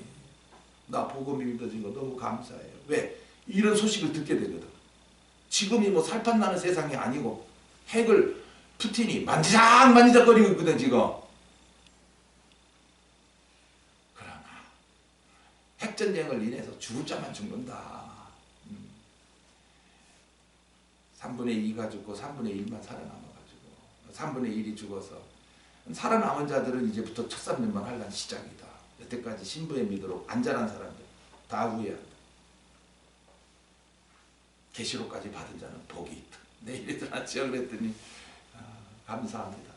나 복음 믿어진 거 너무 감사해요. 왜? 이런 소식을 듣게 되거든. 지금이 뭐 살판 나는 세상이 아니고 핵을 푸틴이 만지작거리고 있거든 지금. 그러나 핵전쟁을 인해서 죽을 자만 죽는다. 3분의 2가 죽고 3분의 1만 살아남아가지고 3분의 1이 죽어서 살아남은 자들은 이제부터 첫삼년만 하려는 시작이다. 여태까지 신부의 믿으로 안전한 사람들 다 후회한다. 계시록까지 받은 자는 복이 있다. 내일이 들었죠. 그랬더니 감사합니다.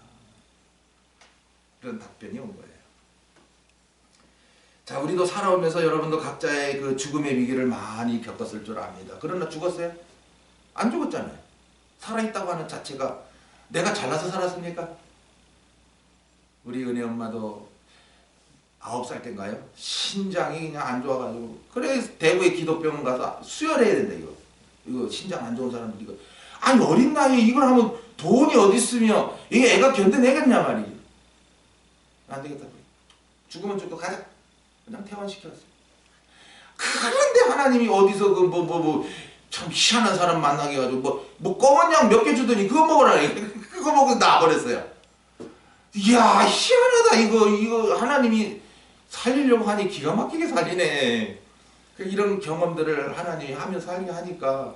그런 답변이 온 거예요. 자, 우리도 살아오면서 여러분도 각자의 그 죽음의 위기를 많이 겪었을 줄 압니다. 그러나 죽었어요? 안 죽었잖아요. 살아있다고 하는 자체가 내가 잘나서 살았습니까? 우리 은혜 엄마도 9살 때인가요? 신장이 그냥 안 좋아가지고 그래 대구의 기독병원 가서 수혈해야 된다 이거 신장 안 좋은 사람들 이거 아니 어린 나이에 이걸 하면 돈이 어디 있으며 이게 애가 견뎌내겠냐 말이지. 안 되겠다. 죽으면 죽고 가자. 그냥 퇴원시켰어요. 그런데 하나님이 어디서 그 참 희한한 사람 만나게 해가지고 뭐 검은 양 몇 개 주더니 그거 먹으라. 그거 먹고 나버렸어요. 이야 희한하다 이거 하나님이 살리려고 하니 기가 막히게 살리네. 이런 경험들을 하나님이 하며 살게 하니까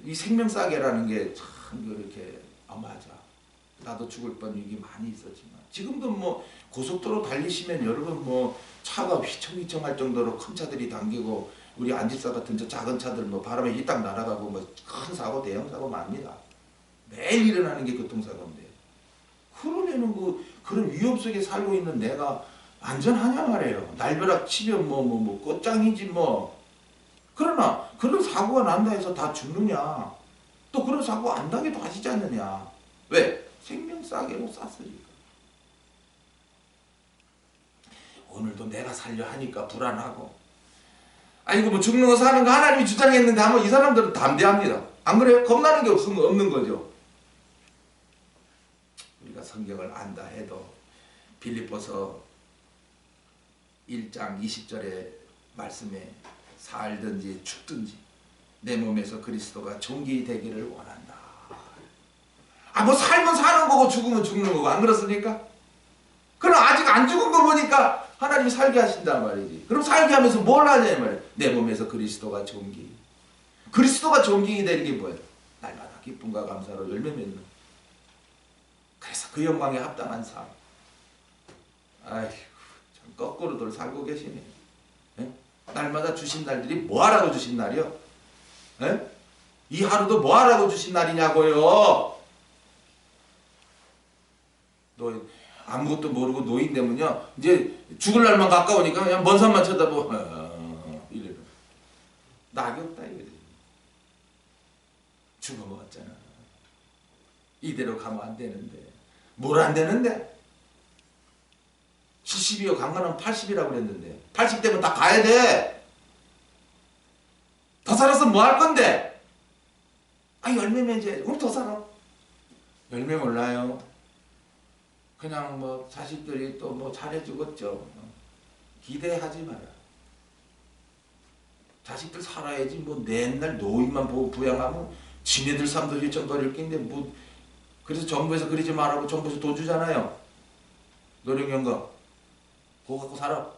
이 생명싸개라는 게 참 이렇게 아 맞아. 나도 죽을 뻔 위기 많이 있었지만 지금도 뭐 고속도로 달리시면 여러분 뭐 차가 휘청휘청 할 정도로 큰 차들이 당기고 우리 안집사 같은 저 작은 차들 뭐 바람에 휘딱 날아가고 뭐 큰 사고 대형 사고 많습니다. 매일 일어나는 게 교통사고인데 그러면은 그런 위험 속에 살고 있는 내가 안전하냐 말이에요. 날벼락 치면 뭐 끝장이지 뭐. 그러나 그런 사고가 난다 해서 다 죽느냐? 또 그런 사고 안 당해도 하시지 않느냐? 왜? 생명 싸게로 쌌으니까. 오늘도 내가 살려 하니까 불안하고 아니고 뭐 죽는 거 사는 거 하나님이 주장했는데 하면 이 사람들은 담대합니다. 안 그래요? 겁나는 게 없는 거죠. 우리가 성경을 안다 해도 빌립보서 1장 20절의 말씀에 살든지 죽든지 내 몸에서 그리스도가 존귀 되기를 원한다. 아 뭐 살면 사는 거고 죽으면 죽는 거고 안 그렇습니까? 그럼 아직 안 죽은 거 보니까 하나님이 살게 하신단 말이지. 그럼 살게 하면서 뭘 하냐 말이야. 내 몸에서 그리스도가 존귀. 그리스도가 존귀 되는 게 뭐예요? 날마다 기쁨과 감사로 열매 맺는. 그래서 그 영광에 합당한 삶. 아이고 참 거꾸로들 살고 계시네. 에? 날마다 주신 날들이 뭐하라고 주신 날이요? 에? 이 하루도 뭐하라고 주신 날이냐고요. 아무것도 모르고 노인 되면요 이제 죽을 날만 가까우니까 그냥 먼 산만 쳐다보고 이래요. 낙이 없다 이거지. 죽어먹었잖아. 이대로 가면 안 되는데 뭘 안 되는데 70이요 강간하면 80이라고 그랬는데 80 되면 다 가야 돼. 더 살아서 뭐 할 건데? 아 열매 맺어야지. 그럼 더 살아. 열매 몰라요. 그냥 뭐 자식들이 또 뭐 잘해주겠죠. 기대하지 마라. 자식들 살아야지 뭐 맨날 노인만 보고 부양하면 지네들 삶도 휘청거릴 낀데 뭐 그래서 정부에서 그러지 말라고 정부에서 돈 주잖아요. 노령연금 그거 갖고 살아.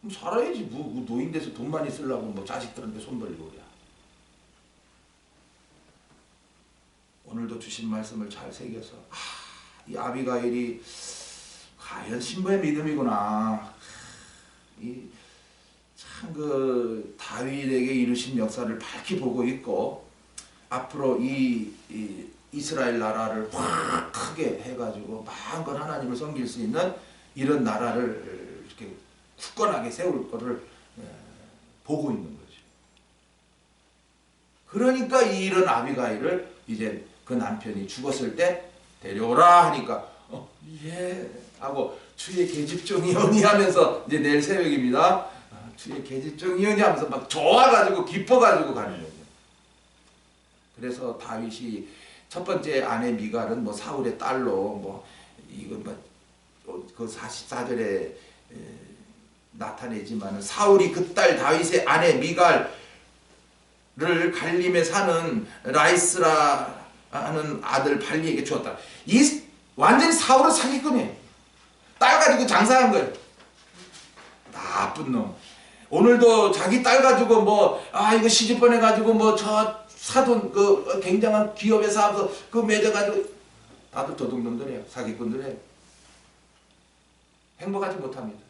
그럼 살아야지 뭐 노인 돼서 돈 많이 쓰려고 뭐 자식들한테 손 벌리고 그래. 오늘도 주신 말씀을 잘 새겨서 이 아비가일이 과연 신부의 믿음이구나. 참 그 다윗에게 이루신 역사를 밝히 보고 있고 앞으로 이 이스라엘 나라를 확 크게 해가지고 마음껏 하나님을 섬길 수 있는 이런 나라를 이렇게 굳건하게 세울 거를 보고 있는 거죠. 그러니까 이런 아비가일을 이제 그 남편이 죽었을 때 데려오라 하니까 예 하고 주의 계집종이오니 하면서 이제 내일 새벽입니다. 주의 계집종이오니 하면서 막 좋아가지고 기뻐가지고 가는 거죠. 그래서 다윗이 첫 번째 아내 미갈은 뭐 사울의 딸로 뭐 이건 뭐그 44절에 나타내지만 사울이 그 딸 다윗의 아내 미갈을 갈림에 사는 라이스라 하는 아들 발리에게 주었다. 이 완전히 사울은 사기꾼이에요. 딸 가지고 장사한 거예요. 나쁜 놈. 오늘도 자기 딸 가지고 뭐 이거 시집 보내 가지고 뭐 저 사돈 그 굉장한 기업에 사서 그 맺어 가지고 다들 도둑놈들이에요. 사기꾼들이에요. 행복하지 못합니다.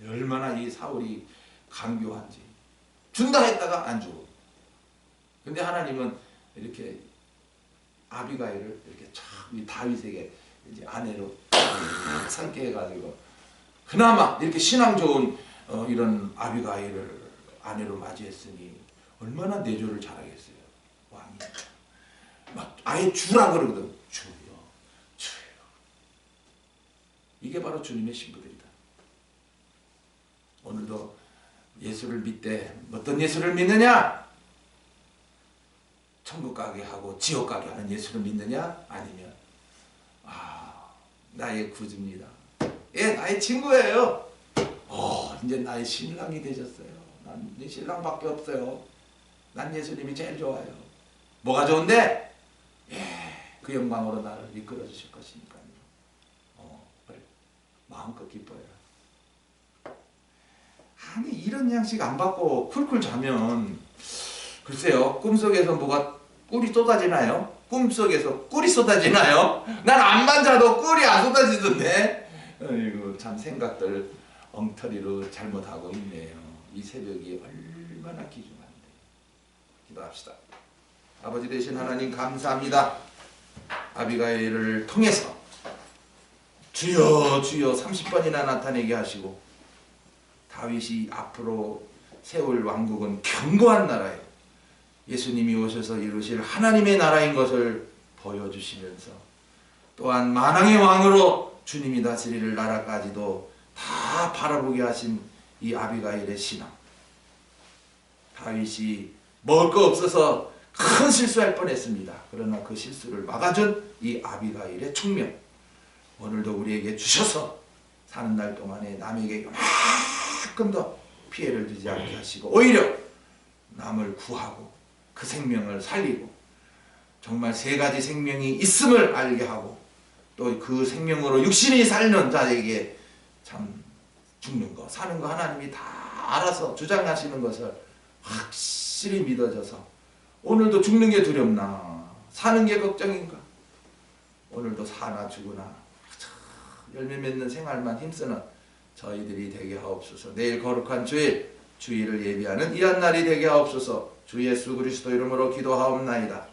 얼마나 이 사울이 강교한지. 준다 했다가 안 주고. 근데 하나님은 이렇게 아비가일을 이렇게 참 다윗에게 이제 아내로 삼게 해가지고 그나마 이렇게 신앙 좋은 이런 아비가일을 아내로 맞이했으니 얼마나 내조를 잘하겠어요. 왕이 막 아예 주라 그러거든. 주요, 주요. 이게 바로 주님의 신부들이다. 오늘도 예수를 믿되 어떤 예수를 믿느냐? 천국 가게 하고 지옥 가게 하는 예수를 믿느냐? 아니면 나의 구주입니다. 예, 나의 친구예요. 이제 나의 신랑이 되셨어요. 난 네 신랑밖에 없어요. 난 예수님이 제일 좋아요. 뭐가 좋은데? 그 영광으로 나를 이끌어 주실 것이니까요. 그래. 마음껏 기뻐해라. 아니 이런 양식 안 받고 쿨쿨 자면 글쎄요 꿈속에서 뭐가 꿀이 쏟아지나요? 꿈속에서 꿀이 쏟아지나요? 난 안만 자도 꿀이 안 쏟아지던데. 아이고, 참 생각들 엉터리로 잘못하고 있네요. 이 새벽이 얼마나 귀중한데. 기도합시다. 아버지 되신 하나님 감사합니다. 아비가일을 통해서 주여 주여 30번이나 나타내게 하시고 다윗이 앞으로 세울 왕국은 견고한 나라예요. 예수님이 오셔서 이루실 하나님의 나라인 것을 보여주시면서 또한 만왕의 왕으로 주님이 다스릴 나라까지도 다 바라보게 하신 이 아비가일의 신앙. 다윗이 먹을 거 없어서 큰 실수할 뻔했습니다. 그러나 그 실수를 막아준 이 아비가일의 총명, 오늘도 우리에게 주셔서 사는 날 동안에 남에게 요만큼 더 피해를 주지 않게 하시고 오히려 남을 구하고 그 생명을 살리고 정말 세 가지 생명이 있음을 알게 하고 또 그 생명으로 육신이 살는 자에게 참 죽는 거 사는 거 하나님이 다 알아서 주장하시는 것을 확실히 믿어져서 오늘도 죽는 게 두렵나 사는 게 걱정인가 오늘도 사나 죽으나 열매 맺는 생활만 힘쓰는 저희들이 되게 하옵소서. 내일 거룩한 주일 주일을 예비하는 이 한 날이 되게 하옵소서. 주 예수 그리스도 이름으로 기도하옵나이다.